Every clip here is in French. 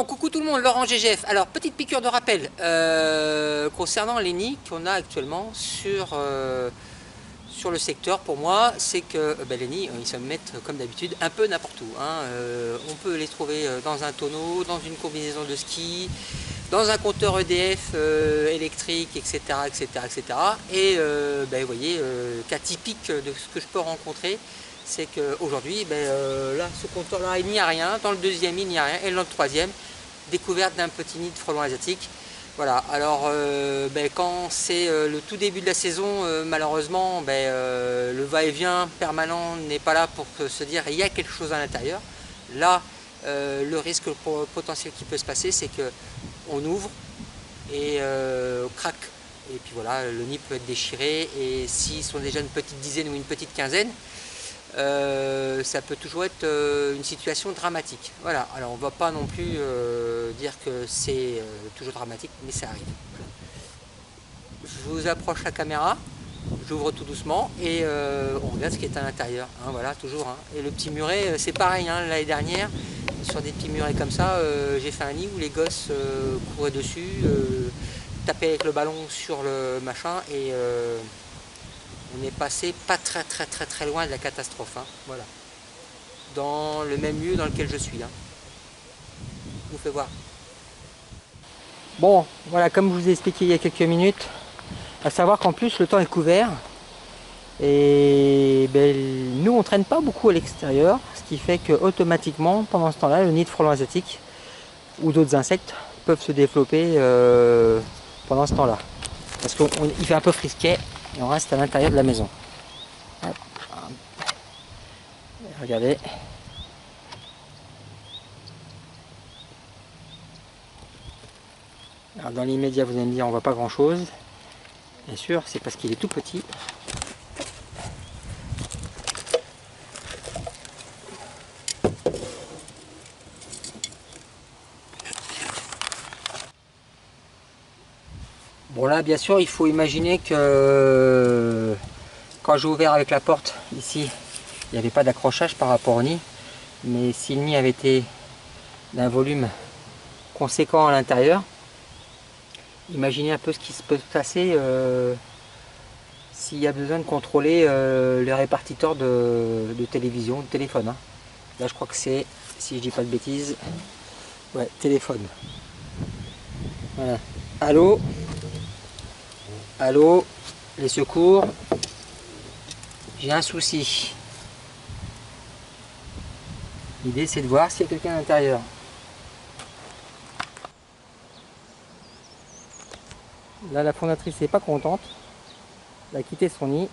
Bon, coucou tout le monde, Laurent GGF. Alors, petite piqûre de rappel concernant les nids qu'on a actuellement sur le secteur. Pour moi, c'est que les nids, ils se mettent comme d'habitude un peu n'importe où. On peut les trouver dans un tonneau, dans une combinaison de ski, dans un compteur EDF électrique, etc., etc., etc. Et vous voyez, cas typique de ce que je peux rencontrer, c'est qu'aujourd'hui, là, ce compteur-là, il n'y a rien. Dans le deuxième, il n'y a rien. Et dans le troisième, découverte d'un petit nid de frelons asiatiques. Voilà, alors quand c'est le tout début de la saison, malheureusement, le va-et-vient permanent n'est pas là pour se dire il y a quelque chose à l'intérieur. Là, le risque potentiel qui peut se passer, c'est qu'on ouvre et craque. Et puis voilà, le nid peut être déchiré. Et s'ils sont déjà une petite dizaine ou une petite quinzaine, ça peut toujours être une situation dramatique. Voilà, alors on ne va pas non plus dire que c'est toujours dramatique, mais ça arrive. Voilà. Je vous approche la caméra, j'ouvre tout doucement et on regarde ce qui est à l'intérieur. Voilà, toujours. Et le petit muret, c'est pareil, l'année dernière, sur des petits murets comme ça, j'ai fait un nid où les gosses couraient dessus, tapaient avec le ballon sur le machin et on est passé pas très loin de la catastrophe. Voilà. Dans le même lieu dans lequel je suis. Je vous fais voir. Bon, voilà, comme je vous ai expliqué il y a quelques minutes, à savoir qu'en plus le temps est couvert. Et nous on traîne pas beaucoup à l'extérieur, ce qui fait que automatiquement pendant ce temps-là, le nid de frelons asiatiques ou d'autres insectes peuvent se développer pendant ce temps-là. Parce qu'il fait un peu frisquet. Et on reste à l'intérieur de la maison. Hop. Regardez. Alors dans l'immédiat, vous allez me dire, on voit pas grand chose. Bien sûr, c'est parce qu'il est tout petit. Bon là, bien sûr, il faut imaginer que quand j'ai ouvert avec la porte ici, il n'y avait pas d'accrochage par rapport au nid. Mais si le nid avait été d'un volume conséquent à l'intérieur, imaginez un peu ce qui se peut passer s'il y a besoin de contrôler les répartiteurs de télévision, de téléphone. Là, je crois que c'est, si je dis pas de bêtises, ouais, téléphone. Voilà. Allô? Allô, les secours, j'ai un souci. L'idée c'est de voir s'il y a quelqu'un à l'intérieur. Là la fondatrice n'est pas contente. Elle a quitté son nid.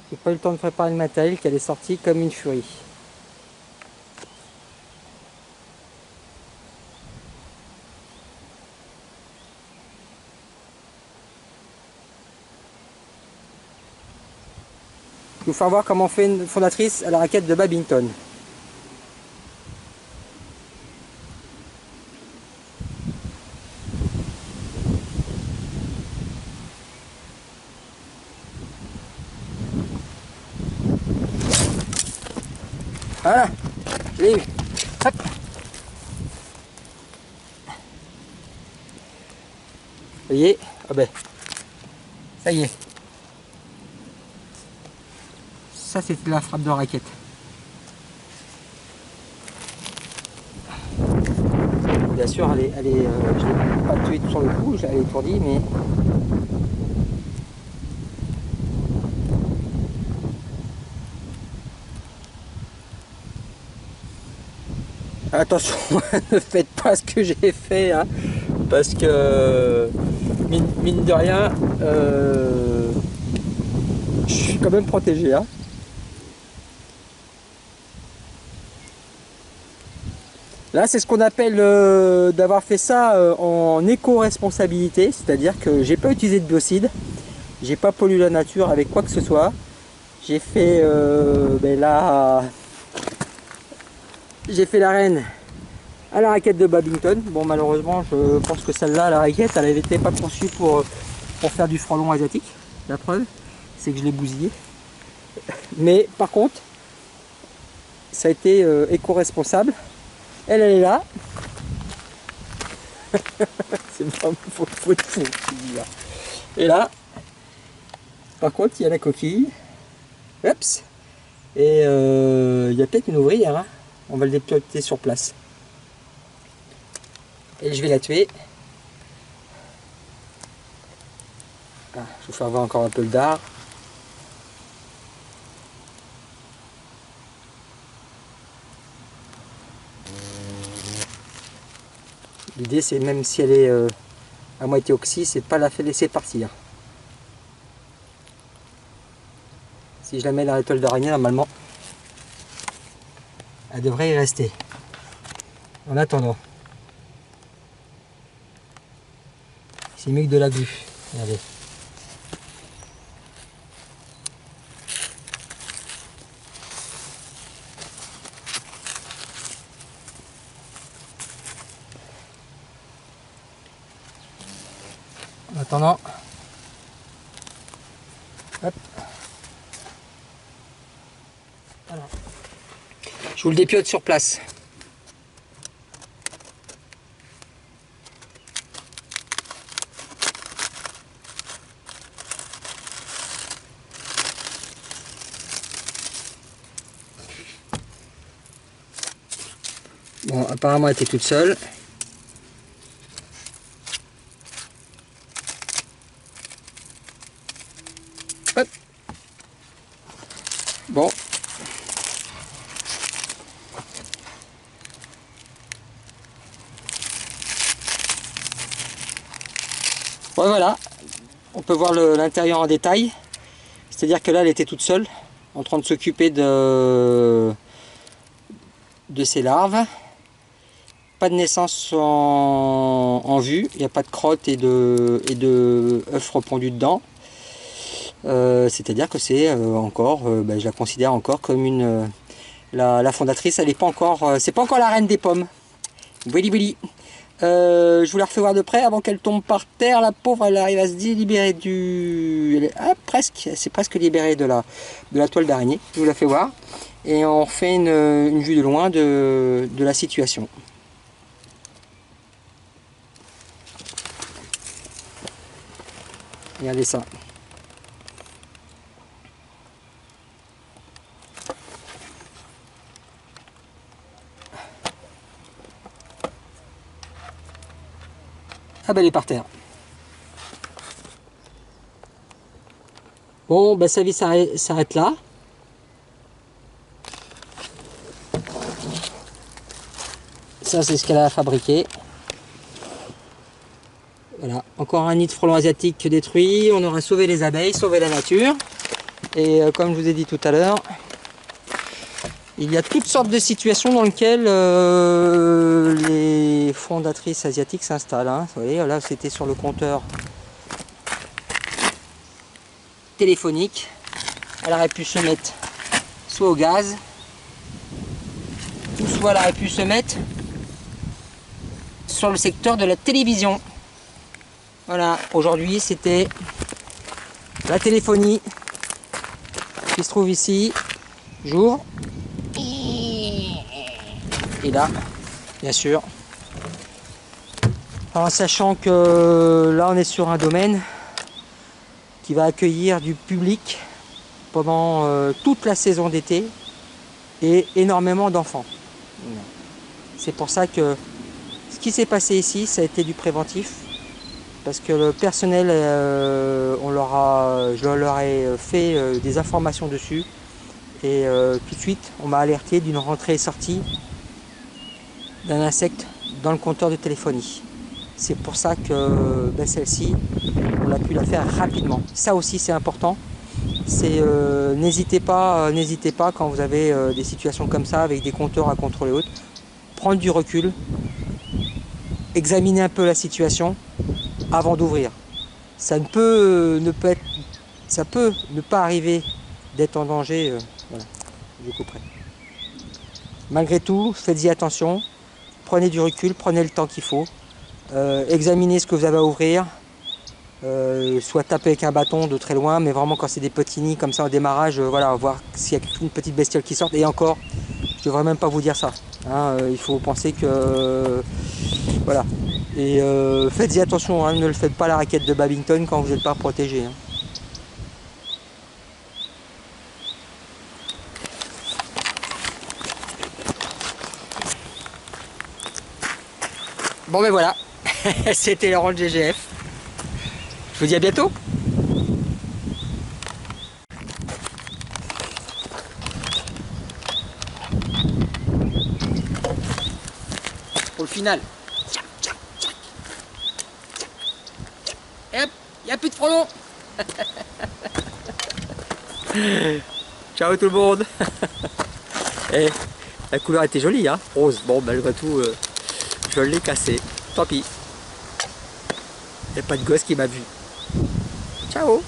J'ai pas eu le temps de préparer le matériel qu'elle est sortie comme une furie. Je vais vous faire voir comment on fait une fondatrice à la raquette de badminton. Voilà, je l'ai eu. Hop. Vous voyez, ça y est. Ça c'était la frappe de raquette. Bien sûr, je ne l'ai pas tuée sur le coup, je l'ai étourdie, mais attention, ne faites pas ce que j'ai fait, parce que mine de rien, je suis quand même protégé. Là, c'est ce qu'on appelle d'avoir fait ça en éco-responsabilité, c'est-à-dire que j'ai pas utilisé de biocide, j'ai pas pollué la nature avec quoi que ce soit. J'ai fait j'ai fait la reine à la raquette de badminton. Bon, malheureusement, je pense que celle-là, la raquette, elle n'était pas conçue pour faire du frelon asiatique. La preuve, c'est que je l'ai bousillé. Mais par contre, ça a été éco-responsable. Elle est là. C'est vraiment faut de fou. Et là, par contre, il y a la coquille. Oups. Et il y a peut-être une ouvrière. Hein. On va le dépioter sur place. Et je vais la tuer. Ah, je vais faire voir encore un peu le dard. L'idée c'est même si elle est à moitié oxy, c'est pas la laisser partir. Si je la mets dans la toile d'araignée, normalement, elle devrait y rester. En attendant, c'est mieux que de la glu. Regardez. En attendant, hop. Voilà. Je vous le dépiote sur place. Bon, apparemment elle était toute seule. Hop. Bon. Bon, voilà, on peut voir l'intérieur en détail. C'est-à-dire que là, elle était toute seule, en train de s'occuper de ses larves. Pas de naissance en vue, il n'y a pas de crotte et de œufs repondus dedans. C'est-à-dire que c'est encore, je la considère encore comme la fondatrice. Elle n'est pas encore, c'est pas encore la reine des pommes. Willy Willy. Je vous la refais voir de près avant qu'elle tombe par terre. La pauvre, elle arrive à se libérer du... presque, c'est presque libérée de la toile d'araignée. Je vous la fais voir. Et on fait une vue de loin de la situation. Regardez ça. Ah ben elle est par terre. Bon, ben sa vie s'arrête là. Ça c'est ce qu'elle a fabriqué. Voilà, encore un nid de frelons asiatiques détruit. On aura sauvé les abeilles, sauvé la nature. Et comme je vous ai dit tout à l'heure, il y a toutes sortes de situations dans lesquelles les fondatrices asiatiques s'installent. Hein. Vous voyez, là c'était sur le compteur téléphonique. Elle aurait pu se mettre soit au gaz, ou soit elle aurait pu se mettre sur le secteur de la télévision. Voilà, aujourd'hui c'était la téléphonie qui se trouve ici. J'ouvre. Et là, bien sûr. En sachant que là on est sur un domaine qui va accueillir du public pendant toute la saison d'été et énormément d'enfants. C'est pour ça que ce qui s'est passé ici, ça a été du préventif. Parce que le personnel, je leur ai fait des informations dessus. Et tout de suite, on m'a alerté d'une rentrée et sortie d'un insecte dans le compteur de téléphonie. C'est pour ça que celle-ci, on a pu la faire rapidement. Ça aussi, c'est important. N'hésitez pas quand vous avez des situations comme ça, avec des compteurs à contrôler haute, prendre du recul, examiner un peu la situation avant d'ouvrir. Ça peut ne pas arriver d'être en danger. Voilà, je couperai. Malgré tout, faites-y attention, prenez du recul, prenez le temps qu'il faut, examinez ce que vous avez à ouvrir, soit taper avec un bâton de très loin, mais vraiment quand c'est des petits nids comme ça au démarrage, voilà, voir s'il y a une petite bestiole qui sort. Et encore, Je devrais même pas vous dire ça. Hein, il faut penser que... voilà. Et faites-y attention, hein, ne le faites pas à la raquette de badminton quand vous n'êtes pas protégé. Hein. Bon ben voilà, c'était Laurent de GGF. Je vous dis à bientôt. Pour le final. Et hop, il n'y a plus de frelons. Ciao tout le monde. Et la couleur était jolie, hein, rose. Bon, malgré tout, je l'ai cassé. Tant pis. Il n'y a pas de gosse qui m'a vu. Ciao.